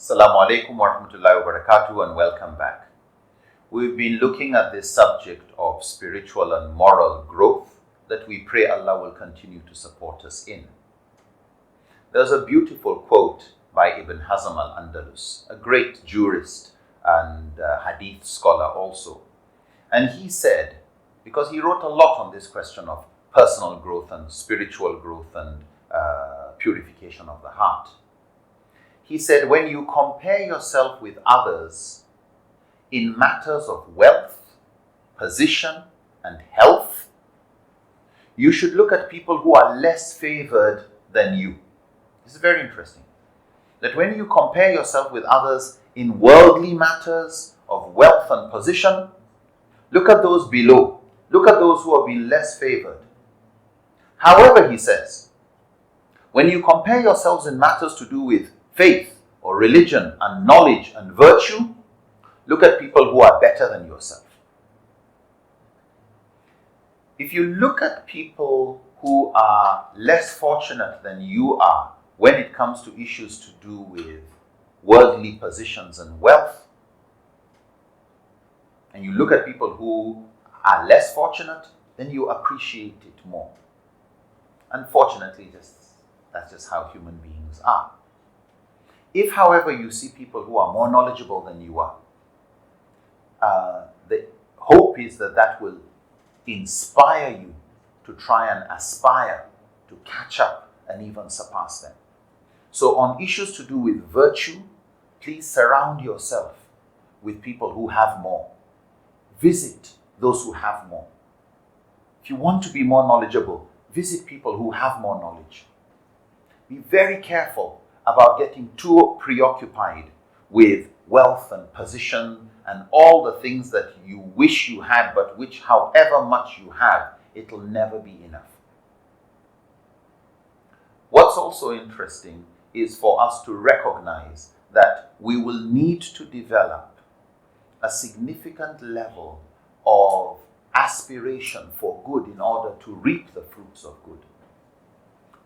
Assalamu alaikum wa rahmatullahi wa barakatuh and welcome back. We've been looking at this subject of spiritual and moral growth that we pray Allah will continue to support us in. There's a beautiful quote by Ibn Hazm al-Andalus, a great jurist and hadith scholar also. And he said, because he wrote a lot on this question of personal growth and spiritual growth and purification of the heart. He said, when you compare yourself with others in matters of wealth, position, and health, you should look at people who are less favored than you. This is very interesting. That when you compare yourself with others in worldly matters of wealth and position, look at those below. Look at those who have been less favored. However, he says, when you compare yourselves in matters to do with faith or religion and knowledge and virtue, look at people who are better than yourself. If you look at people who are less fortunate than you are when it comes to issues to do with worldly positions and wealth, and you look at people who are less fortunate, then you appreciate it more. Unfortunately, that's just how human beings are. If, however, you see people who are more knowledgeable than you are, the hope is that will inspire you to try and aspire to catch up and even surpass them. So on issues to do with virtue, please surround yourself with people who have more. Visit those who have more. If you want to be more knowledgeable, visit people who have more knowledge. Be very careful about getting too preoccupied with wealth and position and all the things that you wish you had, but which, however much you have, it'll never be enough. What's also interesting is for us to recognize that we will need to develop a significant level of aspiration for good in order to reap the fruits of good.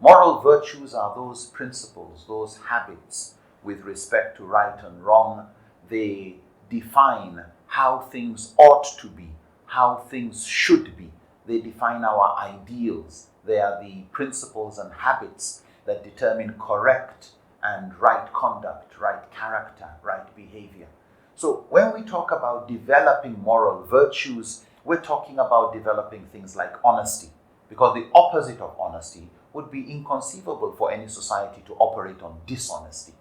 Moral virtues are those principles, those habits with respect to right and wrong. They define how things ought to be, how things should be. They define our ideals. They are the principles and habits that determine correct and right conduct, right character, right behavior. So when we talk about developing moral virtues, we're talking about developing things like honesty, because the opposite of honesty would be inconceivable for any society to operate on dishonesty.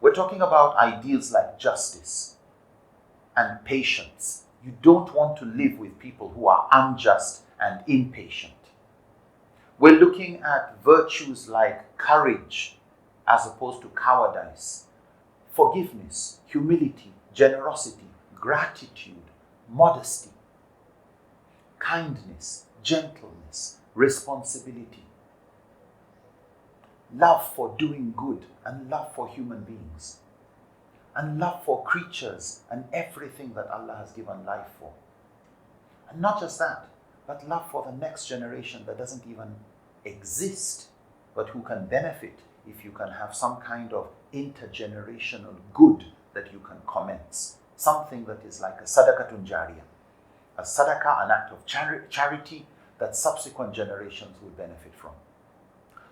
We're talking about ideals like justice and patience. You don't want to live with people who are unjust and impatient. We're looking at virtues like courage as opposed to cowardice, forgiveness, humility, generosity, gratitude, modesty, kindness, gentleness, responsibility, love for doing good and love for human beings, and love for creatures and everything that Allah has given life for. And not just that, but love for the next generation that doesn't even exist, but who can benefit if you can have some kind of intergenerational good that you can commence. Something that is like a sadaqatun jariyah. A sadaqah, an act of charity that subsequent generations will benefit from.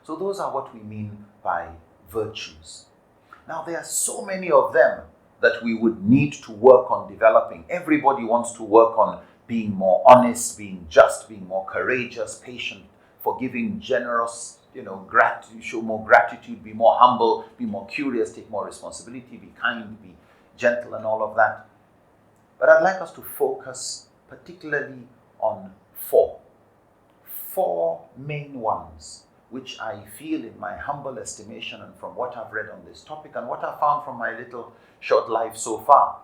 So those are what we mean by virtues. Now there are so many of them that we would need to work on developing. Everybody wants to work on being more honest, being just, being more courageous, patient, forgiving, generous, show more gratitude, be more humble, be more curious, take more responsibility, be kind, be gentle and all of that. But I'd like us to focus particularly on four main ones, which I feel in my humble estimation and from what I've read on this topic and what I've found from my little short life so far.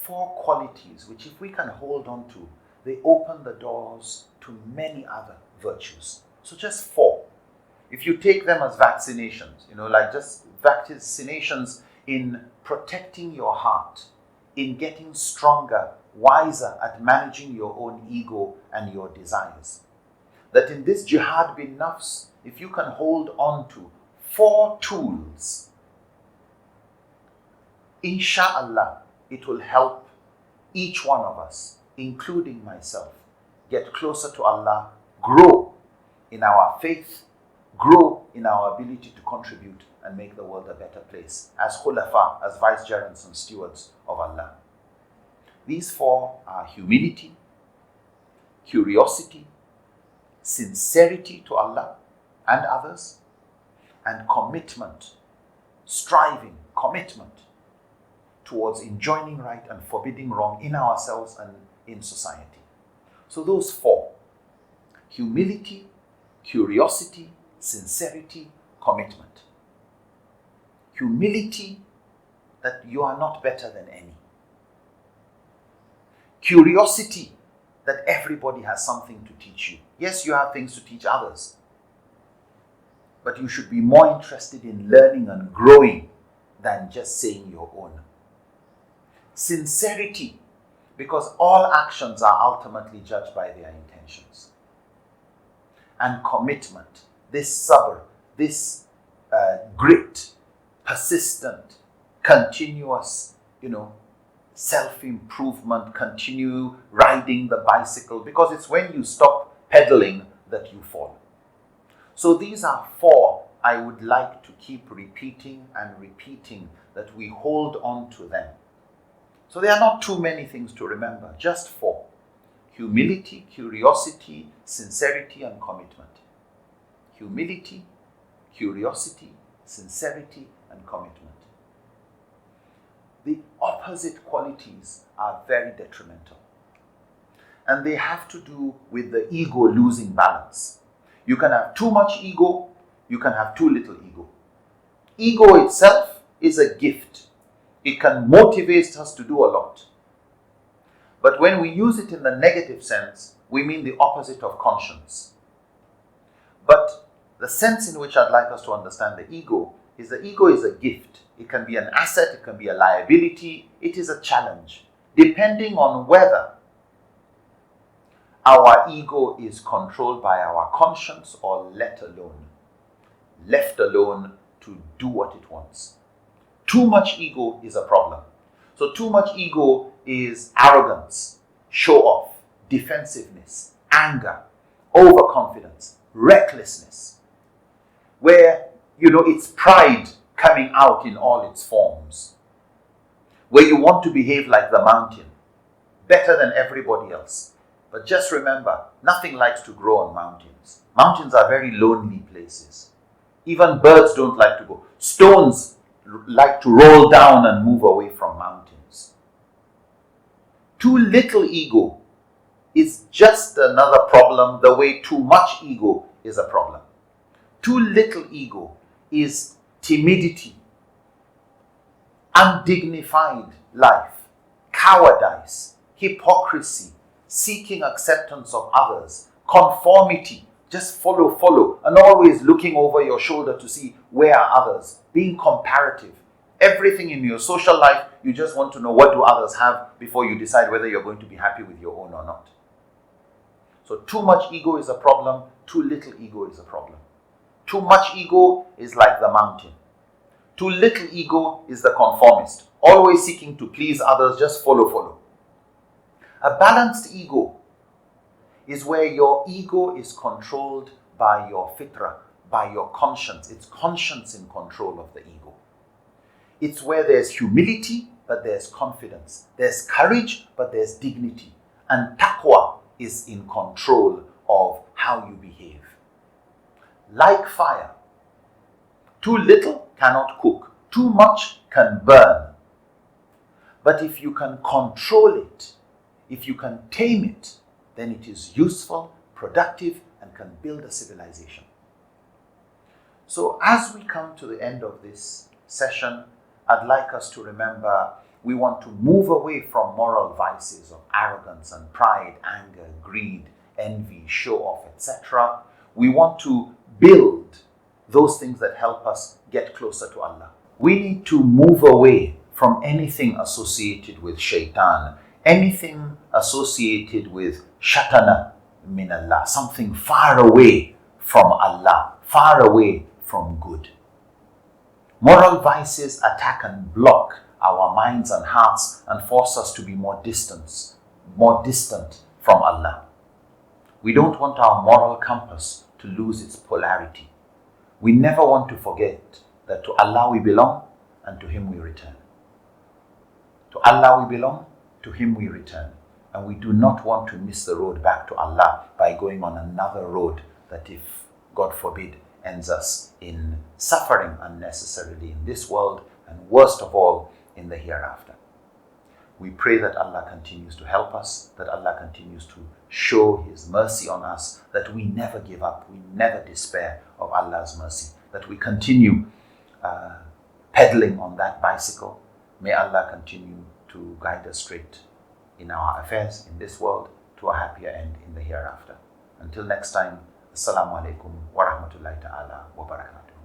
4 qualities which if we can hold on to, they open the doors to many other virtues. So just 4. If you take them as vaccinations, like just vaccinations in protecting your heart, in getting stronger, wiser at managing your own ego and your desires. That in this jihad bin nafs, if you can hold on to 4 tools Insha'Allah, it will help each one of us, including myself, get closer to Allah, grow in our faith, grow in our ability to contribute and make the world a better place as khulafa, as vicegerents and stewards of Allah. These four are humility, curiosity, sincerity to Allah and others, and commitment, striving, commitment towards enjoining right and forbidding wrong in ourselves and in society. So those four: humility, curiosity, sincerity, commitment. Humility, that you are not better than any. Curiosity, that everybody has something to teach you. Yes, you have things to teach others, but you should be more interested in learning and growing than just saying your own. Sincerity, because all actions are ultimately judged by their intentions. And commitment, this sabr, this grit, persistent, continuous, self-improvement, continue riding the bicycle, because it's when you stop pedaling that you fall. So these are four I would like to keep repeating and repeating, that we hold on to them. So there are not too many things to remember, just four: humility, curiosity, sincerity, and commitment. Humility, curiosity, sincerity, and commitment. The opposite qualities are very detrimental, and they have to do with the ego losing balance. You can have too much ego, you can have too little ego. Ego itself is a gift. It can motivate us to do a lot. But when we use it in the negative sense, we mean the opposite of conscience. But the sense in which I'd like us to understand the ego is a gift. It can be an asset, it can be a liability, it is a challenge, depending on whether our ego is controlled by our conscience or left alone to do what it wants. Too much ego is a problem. So too much ego is arrogance, show off, defensiveness, anger, overconfidence, recklessness, where, it's pride coming out in all its forms, where you want to behave like the mountain, better than everybody else. But just remember, nothing likes to grow on mountains. Mountains are very lonely places. Even birds don't like to go. Stones like to roll down and move away from mountains. Too little ego is just another problem, the way too much ego is a problem. Too little ego is timidity, undignified life, cowardice, hypocrisy, seeking acceptance of others, conformity, just follow, and always looking over your shoulder to see where are others, being comparative. Everything in your social life, you just want to know what do others have before you decide whether you're going to be happy with your own or not. So too much ego is a problem, too little ego is a problem. Too much ego is like the mountain. Too little ego is the conformist, always seeking to please others, just follow. A balanced ego is where your ego is controlled by your fitra, by your conscience. It's conscience in control of the ego. It's where there's humility, but there's confidence. There's courage, but there's dignity. And taqwa is in control of how you behave. Like fire, too little cannot cook, too much can burn. But if you can control it, if you can tame it, then it is useful, productive, and can build a civilization. So as we come to the end of this session, I'd like us to remember we want to move away from moral vices of arrogance and pride, anger, greed, envy, show off, etc. We want to build those things that help us get closer to Allah. We need to move away from anything associated with shaitan, anything associated with shatana min Allah, something far away from Allah, far away from good. Moral vices attack and block our minds and hearts and force us to be more distant from Allah. We don't want our moral compass to lose its polarity. We never want to forget that to Allah we belong and to Him we return. To Allah we belong, to Him we return. And we do not want to miss the road back to Allah by going on another road that, if God forbid, ends us in suffering unnecessarily in this world and worst of all in the hereafter. We pray that Allah continues to help us, that Allah continues to show His mercy on us, that we never give up, we never despair of Allah's mercy, that we continue pedaling on that bicycle. May Allah continue to guide us straight in our affairs in this world to a happier end in the hereafter. Until next time, Assalamu alaikum wa rahmatullahi ta'ala wa barakatuh.